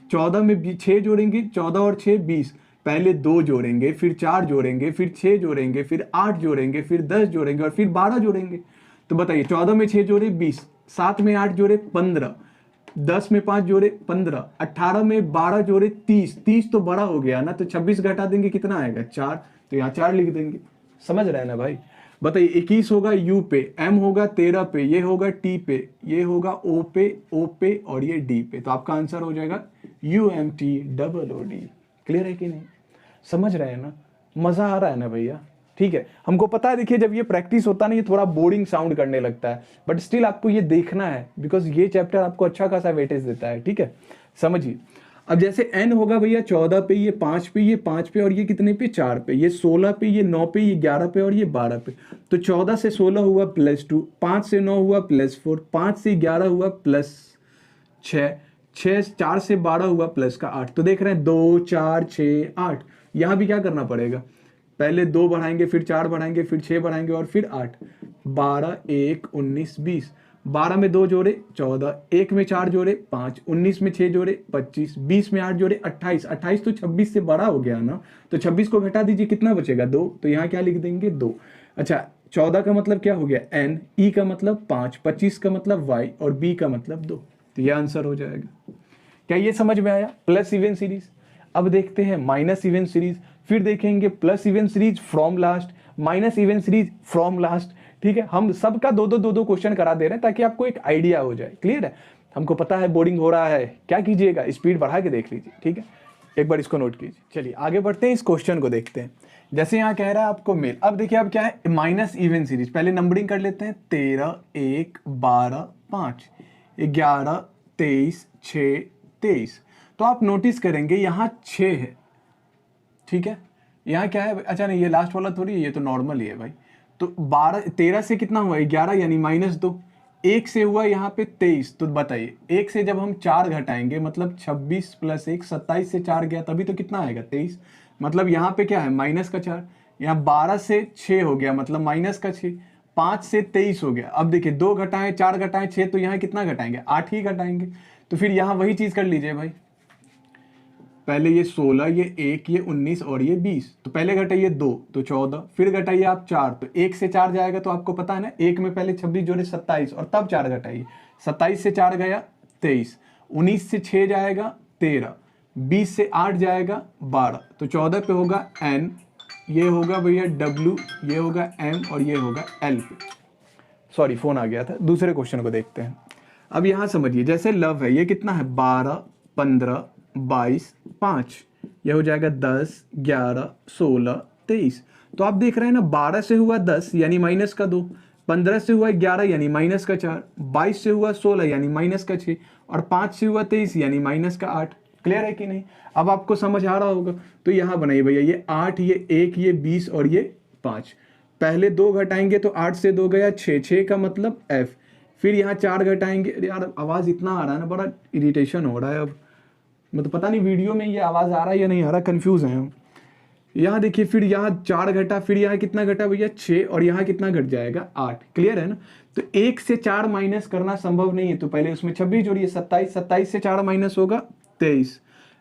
14 में 6 जोड़ेंगे 14 और 6, 20। पहले 2 जोड़ेंगे, फिर 4 जोड़ेंगे, फिर 6 जोड़ेंगे, फिर 8 जोड़ेंगे, फिर 10 जोड़ेंगे और फिर 12 जोड़ेंगे। तो बताइए 14 में 6 जोड़े 20, 7 में 8 जोड़े 15, 10 में 5 जोड़े 15, 18 में 12 जोड़े 30। 30 तो बड़ा हो गया ना, तो 26 घटा देंगे कितना आएगा 4। तो यहाँ 4 लिख देंगे। समझ रहे हैं ना भाई? बताइए 21 होगा यू पे, एम होगा 13 पे, ये होगा टी पे, ये होगा ओ पे और ये डी पे। तो आपका आंसर हो जाएगा UMTOOD। क्लियर है कि नहीं? समझ रहे हैं ना? मजा आ रहा है ना भैया? ठीक है, हमको पता है। देखिए जब ये प्रैक्टिस होता है ना ये थोड़ा बोरिंग साउंड करने लगता है, बट स्टिल आपको ये देखना है बिकॉज ये चैप्टर आपको अच्छा खासा वेटेज देता है। ठीक है, समझिए। अब जैसे n होगा भैया 14 पे, ये 5 पे, ये 5 पे और ये कितने पे 4 पे, ये 16 पे, ये 9 पे, ये 11 पे और ये 12 पे। तो 14 से 16 हुआ +2, 5 से 9 हुआ +4, 5 से 11 हुआ +6, 4 से 12 हुआ +8। तो देख रहे हैं 2, 4, 6, 8। यहाँ भी क्या करना पड़ेगा, पहले 2 बढ़ाएंगे, फिर 4 बढ़ाएंगे, फिर 6 बढ़ाएंगे और फिर 8। 12, 1, 19, 20। 12 में 2 जोड़े 14, 1 में 4 जोड़े 5, 19 में 6 जोड़े 25, 20 में 8 जोड़े 28। 28 तो 26 से बड़ा हो गया ना, तो 26 को घटा दीजिए कितना बचेगा 2। तो यहाँ क्या लिख देंगे 2। अच्छा 14 का मतलब क्या हो गया n, e का मतलब 5, 25 का मतलब y और b का मतलब 2। तो यह आंसर हो जाएगा। क्या ये समझ में आया? Plus even series. अब देखते हैं माइनस इवन सीरीज, फिर देखेंगे plus even series from last, minus even series from last. ठीक है, हम सबका 2-2 क्वेश्चन करा दे रहे हैं ताकि आपको एक आइडिया हो जाए। क्लियर है? हमको पता है बोरिंग हो रहा है, क्या कीजिएगा स्पीड बढ़ा के देख लीजिए। ठीक है, एक बार इसको नोट कीजिए। चलिए आगे बढ़ते हैं, इस क्वेश्चन को देखते हैं। जैसे यहाँ कह रहा है आपको मेल। अब देखिए अब क्या है, माइनस इवन सीरीज। पहले नंबरिंग कर लेते हैं। 13, 1, 12, 5, 11, 23, 6, 23। तो आप नोटिस करेंगे यहाँ 6 है। ठीक है, यहाँ क्या है, अच्छा नहीं ये लास्ट वाला थोड़ी है, ये तो नॉर्मल ही है भाई। तो 13 से कितना हुआ 11 यानी -2, 1 से हुआ यहाँ पे 23। तो बताइए 1 से जब हम 4 घटाएंगे मतलब 26 + 1, 27 से 4 गया तभी तो कितना आएगा 23। मतलब यहाँ पे क्या है -4। यहाँ 12 से 6 हो गया मतलब -6, 5 से 23 हो गया। अब देखिए 2 घटाएं 4 घटाएं 6, तो यहाँ कितना घटाएंगे 8 ही घटाएंगे। तो फिर यहाँ वही चीज कर लीजिए भाई, पहले ये 16, ये 1, ये 19 और ये 20। तो पहले घटाइए 2 तो 14, फिर घटाइए आप 4 तो 1 से 4 जाएगा। तो आपको पता है ना 1 में पहले 26 जोड़े 27 और तब 4 घटाइए। 27 से 4 गया 23, 19 से 6 जाएगा 13, 20 से 8 जाएगा 12। तो 14 पे होगा n, ये होगा भैया w, ये होगा m और ये होगा l पे। सॉरी फोन आ गया था। दूसरे क्वेश्चन को देखते हैं। अब यहाँ समझिए जैसे लव है, ये कितना है 12, 15, 22, 5, यह हो जाएगा 10, 11, 16, 23। तो आप देख रहे हैं ना 12 से हुआ 10 यानी -2, 15 से हुआ 11 यानी -4, 22 से हुआ 16 यानी -6 और 5 से हुआ 23 यानी -8। क्लियर है कि नहीं? अब आपको समझ आ रहा होगा। तो यहाँ बनाइए भैया ये 8, ये 1, ये 20 और ये 5। पहले 2 घटाएंगे तो 8 से 2 गया 6, 6 का मतलब F। फिर यहाँ 4 घटाएंगे, यार आवाज़ इतना आ रहा है ना, बड़ा इरिटेशन हो रहा है अब, मतलब पता नहीं वीडियो में ये आवाज़ आ रहा है या नहीं आ रहा, कन्फ्यूज़ है हम। यहाँ देखिए, फिर यहाँ 4 घटा, फिर यहाँ कितना घटा भैया 6, और यहाँ कितना घट जाएगा 8। क्लियर है ना। तो 1 से 4 माइनस करना संभव नहीं है, तो पहले उसमें 26 जोड़िए, 27, 27 से 4 माइनस होगा 23।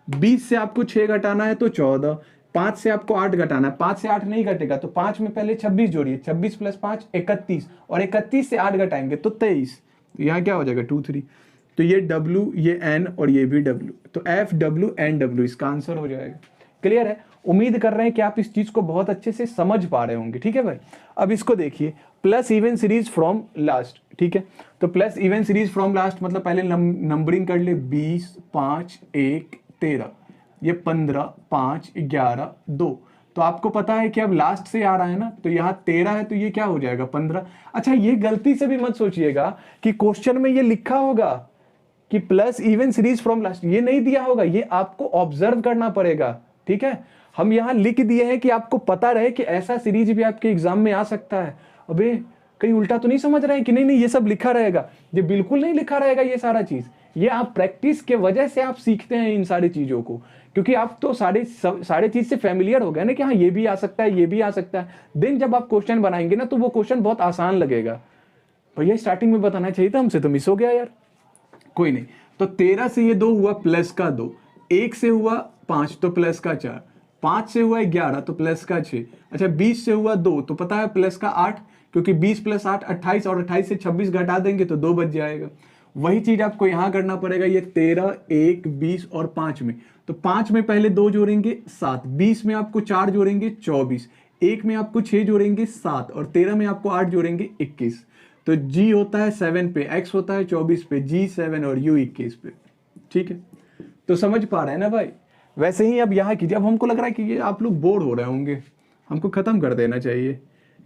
20 से आपको 6 घटाना है तो 14। 5 से आपको 8 घटाना है, 5 से 8 नहीं घटेगा, तो 5 में पहले 26 जोड़िए, 26 प्लस 5 31, और 31 से 8 घटाएंगे तो 23। तो यहाँ क्या हो जाएगा 2 3। तो ये W, ये N और ये भी W, तो F W N W इसका आंसर हो जाएगा। क्लियर है। उम्मीद कर रहे हैं कि आप इस चीज को बहुत अच्छे से समझ पा रहे होंगे। ठीक है भाई, अब इसको देखिए, plus even series from last. ठीक है, तो plus even series from last मतलब पहले नंबरिंग कर ले, 20, 5, 1, 13, ये 15, 5, 11, 2। तो आपको पता है कि अब लास्ट से आ रहा है ना, तो यहाँ 13 है तो ये क्या हो जाएगा 15। अच्छा, ये गलती से भी मत सोचिएगा कि क्वेश्चन में ये लिखा होगा कि plus even series from last, ये नहीं दिया होगा, ये आपको ऑब्जर्व करना पड़ेगा। ठीक है, हम यहां लिख दिए हैं कि आपको पता रहे कि ऐसा सीरीज भी आपके एग्जाम में आ सकता है। अबे कहीं उल्टा तो नहीं समझ रहे हैं कि नहीं नहीं ये सब लिखा रहेगा? ये बिल्कुल नहीं लिखा रहेगा ये सारा चीज। ये आप प्रैक्टिस के वजह से आप सीखते हैं इन सारी चीजों को, क्योंकि आप तो सारे चीज से फेमिलियर हो गए ना कि हाँ ये भी आ सकता है, ये भी आ सकता है। देन जब आप क्वेश्चन बनाएंगे ना तो वो क्वेश्चन बहुत आसान लगेगा। भैया स्टार्टिंग में बताना चाहिए था, हमसे तो मिस हो गया यार। कोई नहीं, तो 13 से ये 2 हुआ प्लस का 2, 1 से हुआ 5 तो प्लस का 4, 5 से हुआ 11 तो प्लस का 6, अच्छा 20 से हुआ 2 तो पता है प्लस का 8, क्योंकि 20 प्लस 8 28, और 28 से 26 घटा देंगे तो 2 बच जाएगा। वही चीज आपको यहां करना पड़ेगा, ये 13, 1, 20 और 5 में। तो 5 में पहले 2 जोड़ेंगे 7, 20 में आपको 4 जोड़ेंगे 24, 1 में आपको 6 जोड़ेंगे 7, और 13 में आपको 8 जोड़ेंगे 21। तो G होता है 7 पे, X होता है 24 पे, G 7 और U 21 पे। ठीक है, तो समझ पा रहे हैं ना भाई। वैसे ही अब यहाँ कीजिए, अब हमको लग रहा है कि ये आप लोग बोर हो रहे होंगे, हमको खत्म कर देना चाहिए।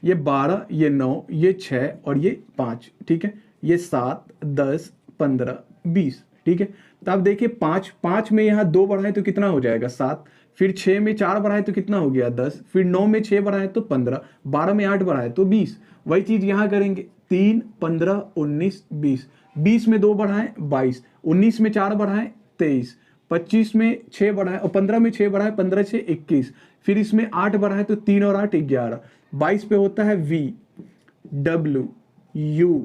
ये 12, ये 9, ये 6 और ये 5। ठीक है, ये 7, 10, 15, 20। ठीक है, तो आप देखिए 5 में यहाँ 2 बढ़ाए तो कितना हो जाएगा 7, फिर 6 में 4 बढ़ाए तो कितना हो गया 10, फिर 9 में 6 बढ़ाए तो 15, 12 में 8 बढ़ाए तो 20। वही चीज यहाँ करेंगे, 3, 15, 19, 20, 20 में 2 बढ़ाएं 22, 19 में 4 बढ़ाएं 23, 25 में 6 बढ़ाएं और 15 में 6 बढ़ाएं, 15 से 21, फिर इसमें 8 बढ़ाएं तो 3 और 8 11, 22 पे होता है V, W, U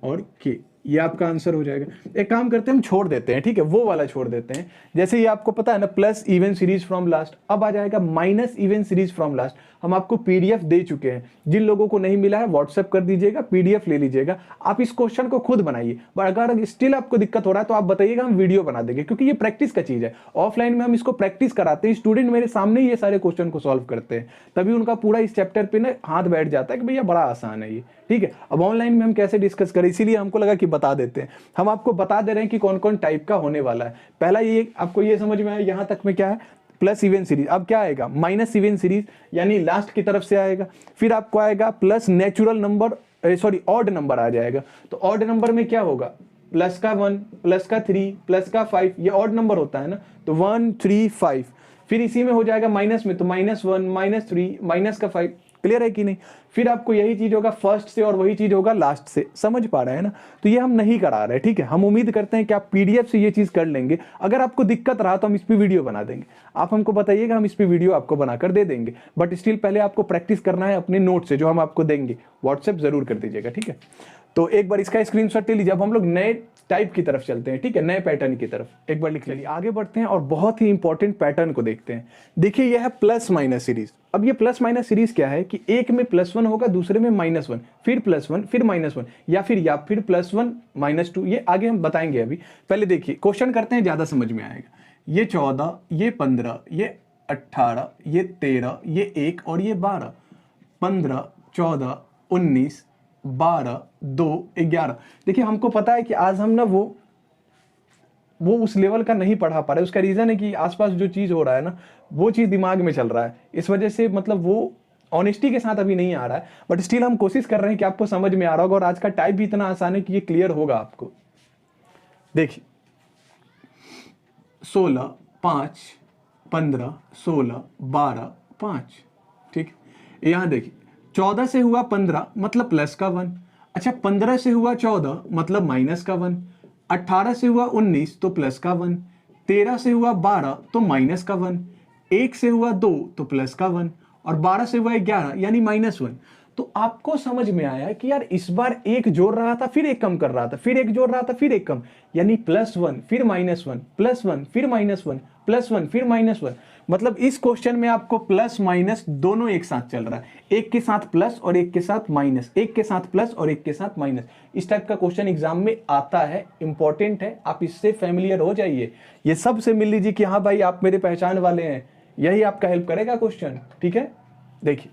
और K। ये आपका आंसर हो जाएगा। एक काम करते हैं, हम छोड़ देते हैं, ठीक है, वो वाला छोड़ देते हैं। जैसे ये आपको पता है ना plus even series from last, अब आ जाएगा minus even series from last. हम आपको पीडीएफ दे चुके हैं, जिन लोगों को नहीं मिला है व्हाट्सएप कर दीजिएगा, पीडीएफ ले लीजिएगा। आप इस क्वेश्चन को खुद बनाइए, पर अगर स्टिल आपको दिक्कत हो रहा है तो आप बताइएगा, हम वीडियो बना देंगे, क्योंकि ये प्रैक्टिस का चीज है। ऑफलाइन में हम इसको प्रैक्टिस कराते हैं, स्टूडेंट मेरे सामने ही ये सारे क्वेश्चन को सॉल्व करते हैं, तभी उनका पूरा इस चैप्टर पे ना हाथ बैठ जाता है कि भैया बड़ा आसान है ये। ठीक है, अब ऑनलाइन में हम कैसे डिस्कस करें, इसीलिए हमको लगा कि बता देते हैं। हम आपको बता दे रहे हैं कि कौन कौन टाइप का होने वाला है। पहला ये आपको ये समझ में आया यहां तक में क्या है, प्लस इवन सीरीज। अब क्या आएगा माइनस इवन सीरीज, यानी लास्ट की तरफ से आएगा। फिर आपको आएगा plus natural number, sorry odd number आ जाएगा। तो ऑड नंबर में क्या होगा, प्लस का 1, प्लस का 3, प्लस का 5, ये ऑड नंबर होता है ना, तो 1, 3, 5। फिर इसी में हो जाएगा माइनस में, तो -1, -3, माइनस का 5। क्लियर है कि नहीं। फिर आपको यही चीज होगा फर्स्ट से और वही चीज होगा लास्ट से। समझ पा रहे हैं ना। तो ये हम नहीं करा रहे, ठीक है। हम उम्मीद करते हैं कि आप पीडीएफ से ये चीज कर लेंगे। अगर आपको दिक्कत रहा तो हम इस पे वीडियो बना देंगे, आप हमको बताइएगा, हम इस पे वीडियो आपको बनाकर दे देंगे। बट स्टिल पहले आपको प्रैक्टिस करना है अपने नोट से, जो हम आपको देंगे। व्हाट्सएप जरूर कर दीजिएगा, ठीक है। तो एक बार इसका स्क्रीनशॉट ले लीजिए। अब हम लोग नए टाइप की तरफ चलते हैं, ठीक है, नए पैटर्न की तरफ। एक बार लिख लीजिए, आगे बढ़ते हैं और बहुत ही इंपॉर्टेंट पैटर्न को देखते हैं। देखिए यह है प्लस माइनस सीरीज। अब ये प्लस माइनस सीरीज क्या है कि एक में +1 होगा, दूसरे में -1, फिर +1, फिर -1, या फिर +1 -2। ये आगे हम बताएंगे। अभी पहले देखिए क्वेश्चन करते हैं, ज्यादा समझ में आएगा। ये 14, ये 15, ये 18, ये 13, ये 1 और ये 12, 15, 14, 19, 12, 2, 11। देखिए हमको पता है कि आज हम ना वो उस लेवल का नहीं पढ़ा पा रहे। उसका रीजन है कि आसपास जो चीज हो रहा है ना, वो चीज दिमाग में चल रहा है, इस वजह से मतलब वो ऑनेस्टी के साथ अभी नहीं आ रहा है। बट स्टिल हम कोशिश कर रहे हैं कि आपको समझ में आ रहा होगा। और आज का टाइप भी इतना आसान है कि ये क्लियर होगा आपको। देखिए 16, 5, 15, 16, 12, 5, ठीक। यहां देखिए 14 से हुआ 15 मतलब प्लस का 1। अच्छा 15 से हुआ 14 मतलब माइनस का 1। 18 से हुआ 19 तो प्लस का 1। 13 से हुआ 12 तो माइनस का 1। 1 से हुआ 2 तो प्लस का 1। और 12 से हुआ 11 यानी -1। तो आपको समझ में आया कि यार इस बार एक जोड़ रहा था फिर एक कम कर रहा था, फिर एक जोड़ रहा था फिर एक कम, यानी +1 फिर -1 +1 फिर -1 +1 फिर -1। मतलब इस क्वेश्चन में आपको प्लस माइनस दोनों एक साथ चल रहा है, एक के साथ प्लस और एक के साथ माइनस, एक के साथ प्लस और एक के साथ माइनस। इस टाइप का क्वेश्चन एग्जाम में आता है, इंपॉर्टेंट है, आप इससे फैमिलियर हो जाइए। ये सब से मिल लीजिए कि हाँ भाई आप मेरे पहचान वाले हैं, यही आपका हेल्प करेगा क्वेश्चन। ठीक है, देखिए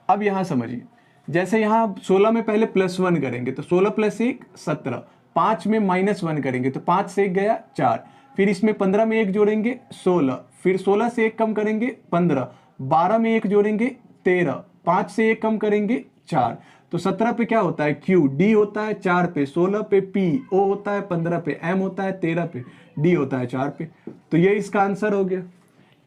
अब यहां समझिए, जैसे यहां 16 में पहले +1 करेंगे तो 16 + 1 17, 5 में -1 करेंगे तो 5 से 1 गया 4, फिर इसमें 15 में 1 जोड़ेंगे 16, फिर 16 से 1 कम करेंगे 15, 12 में 1 जोड़ेंगे 13, 5 से 1 कम करेंगे 4, तो 17 पे क्या होता है Q, D होता है 4 पे, 16 पे P, O होता है 15 पे, M होता है 13 पे, D होता है 4 पे। तो ये इसका आंसर हो गया।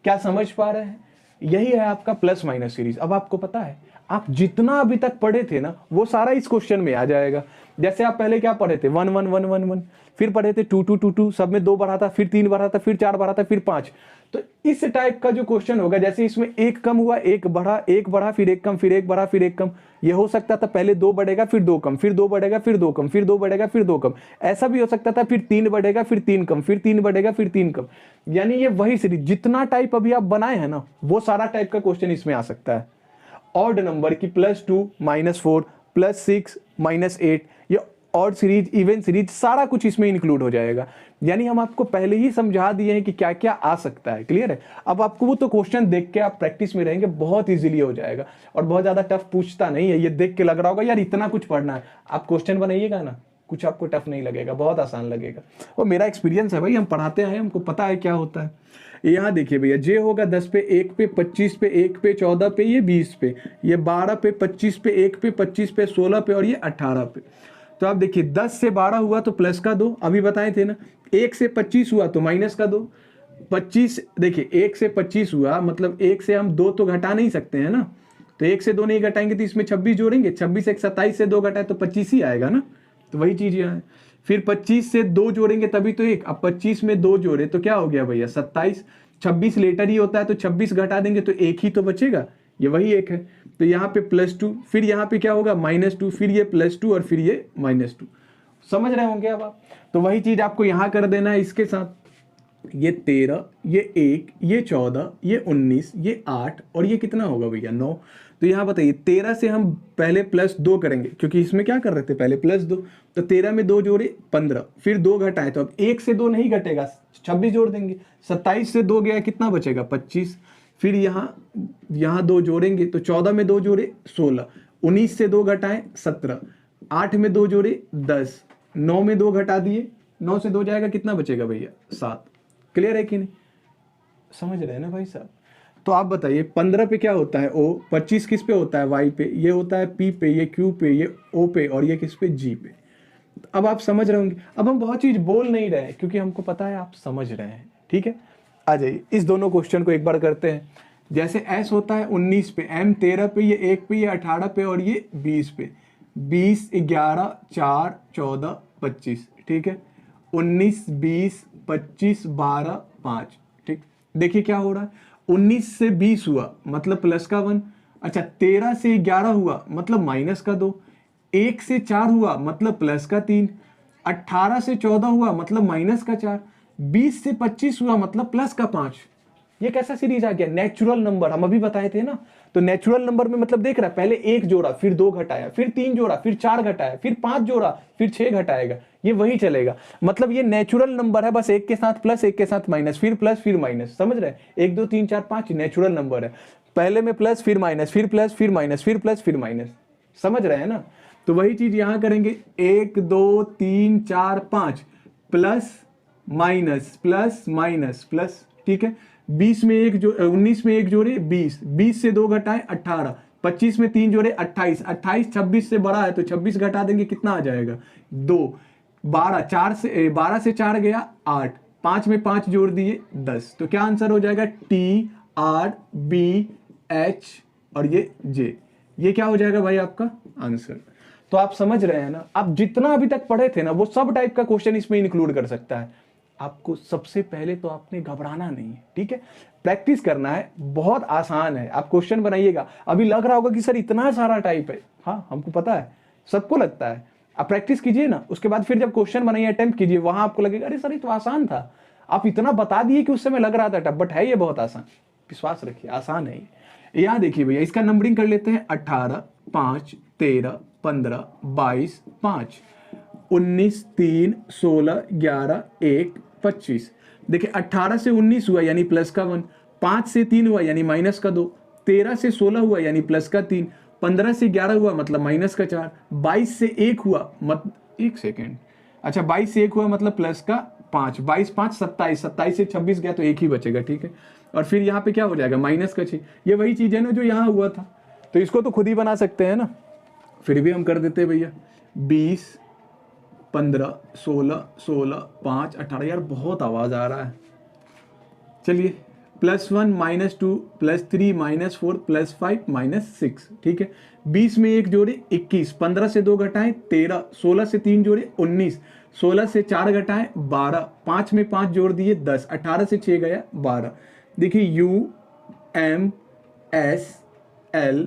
क्या समझ पा रहे हैं? यही है आपका प्लस माइनस सीरीज। अब आपको पता है आप जितना अभी तक पढ़े थे ना वो सारा इस क्वेश्चन में आ जाएगा। जैसे आप पहले क्या पढ़े थे 1 1 1 1 1, फिर पढ़े थे 2 2 2 2, सब में 2 बढ़ा था, फिर 3 बढ़ा था, फिर 4 बढ़ा था, फिर 5। तो इस टाइप का जो क्वेश्चन होगा, जैसे इसमें एक कम हुआ एक बढ़ा फिर एक कम, फिर एक बढ़ा फिर एक कम, ये हो सकता था पहले 2 बढ़ेगा फिर 2 कम, फिर 2 बढ़ेगा फिर 2 कम, फिर 2 बढ़ेगा फिर 2 कम, ऐसा भी हो सकता था फिर 3 बढ़ेगा फिर 3 कम, फिर 3 बढ़ेगा फिर 3 कम। यानी ये वही सीरीज जितना टाइप अभी आप बनाए हैं ना वो सारा टाइप का क्वेश्चन इसमें आ सकता है। ऑड नंबर की +2 -4 +6 -8, ये ऑड सीरीज, इवन सीरीज, सारा कुछ इसमें इंक्लूड हो जाएगा। यानी हम आपको पहले ही समझा दिए हैं कि क्या क्या आ सकता है। क्लियर है? अब आपको वो तो क्वेश्चन देख के आप प्रैक्टिस में रहेंगे, बहुत इजीली हो जाएगा और बहुत ज्यादा टफ पूछता नहीं है। ये देख के लग रहा होगा यार इतना कुछ पढ़ना है, आप क्वेश्चन बनाइएगा ना कुछ आपको टफ नहीं लगेगा, बहुत आसान लगेगा। और मेरा एक्सपीरियंस है भाई, हम पढ़ाते हैं, हमको पता है क्या होता है। यहाँ देखिए भैया, जे होगा 10 पे, 1 पे, 25 पे, 1 पे, 14 पे, ये 20 पे, ये 12 पे, 25 पे, 1 पे, 25 पे, 16 पे और ये 18 पे। तो आप देखिए 10 से 12 हुआ तो प्लस का 2, अभी बताए थे ना। 1 से 25 हुआ तो माइनस का 2। 25 देखिए 1 से 25 हुआ मतलब 1 से हम 2 तो घटा नहीं सकते हैं ना, तो 1 से 2 नहीं घटाएंगे तो इसमें 26 जोड़ेंगे, 26 एक 27 से 2 घटाए तो 25 ही आएगा ना। तो वही चीज यहाँ है। फिर 25 से 2 जोड़ेंगे तभी तो 1, अब 25 में 2 जोड़े तो क्या हो गया भैया 27, 26 लेटर ही होता है तो 26 घटा देंगे तो 1 ही तो बचेगा, ये वही 1 है। तो यहाँ पे +2, फिर यहाँ पे क्या होगा -2, फिर ये +2 और फिर ये -2। समझ रहे होंगे अब आप? तो वही चीज आपको यहाँ कर देना है इसके साथ। ये 13, ये 1, ये 14, ये 19, ये 8 और ये कितना होगा भैया 9। तो यहाँ बताइए 13 से हम पहले +2 करेंगे क्योंकि इसमें क्या कर रहे थे पहले +2, तो 13 में 2 जोड़े 15, फिर 2 घटाए तो अब 1 से 2 नहीं घटेगा 26 जोड़ देंगे, 27 से 2 गया कितना बचेगा 25, फिर यहाँ 2 जोड़ेंगे तो 14 में 2 जोड़े 16, 19 से 2 घटाए 17, 8 में 2 जोड़े 10, 9 में 2 घटा दिए, 9 से 2 जाएगा कितना बचेगा भैया 7। क्लियर है कि नहीं? समझ रहे हैं ना भाई साहब? तो आप बताइए 15 पे क्या होता है O, 25 किस पे होता है Y पे, ये होता है P पे, ये Q पे, ये O पे और ये किस पे G पे। अब आप समझ रहे होंगे। अब हम बहुत चीज बोल नहीं रहे हैं क्योंकि हमको पता है आप समझ रहे हैं। ठीक है, आ जाइए इस दोनों क्वेश्चन को एक बार करते हैं। जैसे S होता है 19 पे, M 13 पे, ये 1 पे, ये 18 पे और ये 20 पे, 20 11 4 14 25। ठीक है, 19 20 25 12 5। ठीक, देखिए क्या हो रहा है, 19 से 20 हुआ मतलब प्लस का 1। अच्छा 13 से 11 हुआ मतलब माइनस का 2, 1 से 4 हुआ मतलब प्लस का 3, 18 से 14 हुआ मतलब माइनस का 4, 20 से 25 हुआ मतलब प्लस का 5। ये कैसा सीरीज आ गया? नेचुरल नंबर हम अभी बताए थे ना। तो नेचुरल नंबर में मतलब देख रहा है पहले 1 जोड़ा, फिर 2 घटाया, फिर 3 जोड़ा, फिर 4 घटाया, फिर 5 जोड़ा, फिर 6 घटाएगा, ये वही चलेगा। मतलब ये नेचुरल नंबर है, बस एक के साथ प्लस एक के साथ माइनस, फिर प्लस फिर माइनस। समझ रहे हैं? 1 2 3 4 5 नेचुरल नंबर है, पहले में प्लस फिर माइनस, फिर प्लस फिर माइनस, फिर प्लस फिर माइनस। समझ रहे हैं ना? तो वही चीज यहां करेंगे 1 2 3 4 5 plus minus plus minus plus. ठीक है, 20 में 1 जो 19 में 1 जोड़े 20, 20 से 2 घटाएं 18, 25 में 3 जोड़े 28, 28 26 से बड़ा है तो 26 घटा देंगे कितना आ जाएगा 2, 12 से 4 गया 8, 5 में 5 जोड़ दिए 10। तो क्या आंसर हो जाएगा T R B H और ये J। ये क्या हो जाएगा भाई आपका आंसर। तो आप समझ रहे हैं ना, आप जितना अभी तक पढ़े थे ना वो सब टाइप का क्वेश्चन इसमें इंक्लूड कर सकता है। आपको सबसे पहले तो आपने घबराना नहीं है, ठीक है, प्रैक्टिस करना है, बहुत आसान है। आप क्वेश्चन बनाइएगा, अभी लग रहा होगा कि सर इतना सारा टाइप है, हाँ हमको पता है, सबको लगता है। आप प्रैक्टिस कीजिए ना, उसके बाद फिर जब क्वेश्चन बनाइए, अटेम्प्ट कीजिए, वहां आपको लगेगा अरे सर ये तो आसान था। आप इतना बता दिए कि उस समय लग रहा था टफ, बट है ये बहुत आसान, विश्वास रखिए आसान है। यहाँ देखिए भैया, इसका नंबरिंग कर लेते हैं, 18, 5, 13, 15, 22, 5, 19, 3, 16, 11, 1, 25। देखिए 18 से 19 हुआ यानी प्लस का 1, 5 से 3 हुआ यानी माइनस का 2, 13 से 16 हुआ यानी प्लस का 3, 15 से 11 हुआ मतलब माइनस का 4, 22 से 1 हुआ एक सेकेंड, अच्छा 22 से 1 हुआ मतलब प्लस का 5, 22, 5, 27, 27 से 26 गया तो एक ही बचेगा, ठीक है। और फिर यहाँ पे क्या हो जाएगा माइनस का 6, ये वही चीज है ना जो यहाँ हुआ था, तो इसको तो खुद ही बना सकते हैं ना, फिर भी हम कर देते हैं भैया। 20, 15, 16, 16, 5, 18, यार बहुत आवाज आ रहा है। चलिए +1, -2, +3, -4, +5, -6, ठीक है। 20 में 1 जोड़े 21, 15 से 2 घटाएं 13, 16 से 3 जोड़े 19, 16 से 4 घटाएं 12, 5 में 5 जोड़ दिए 10, 18 से 6 गया 12। देखिए U M S L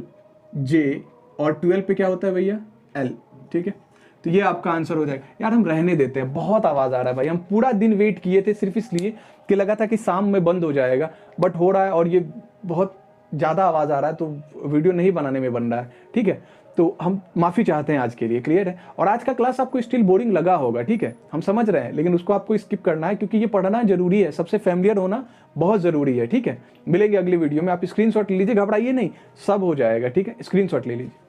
J और 12 पे क्या होता है भैया L, ठीक है। तो ये आपका आंसर हो जाएगा। यार हम रहने देते हैं, बहुत आवाज आ रहा है भाई, हम पूरा दिन वेट किए थे सिर्फ इसलिए कि लगा था कि शाम में बंद हो जाएगा, बट हो रहा है और ये बहुत ज़्यादा आवाज़ आ रहा है तो वीडियो नहीं बनाने में बन रहा है, ठीक है। तो हम माफ़ी चाहते हैं आज के लिए, क्लियर है। और आज का क्लास आपको स्टिल बोरिंग लगा होगा, ठीक है, हम समझ रहे हैं, लेकिन उसको आपको स्किप करना है क्योंकि ये पढ़ना जरूरी है, सबसे फैमिलियर होना बहुत ज़रूरी है, ठीक है। मिलेंगे अगली वीडियो में, आप स्क्रीनशॉट लीजिए, घबराइए नहीं, सब हो जाएगा, ठीक है, स्क्रीनशॉट ले लीजिए।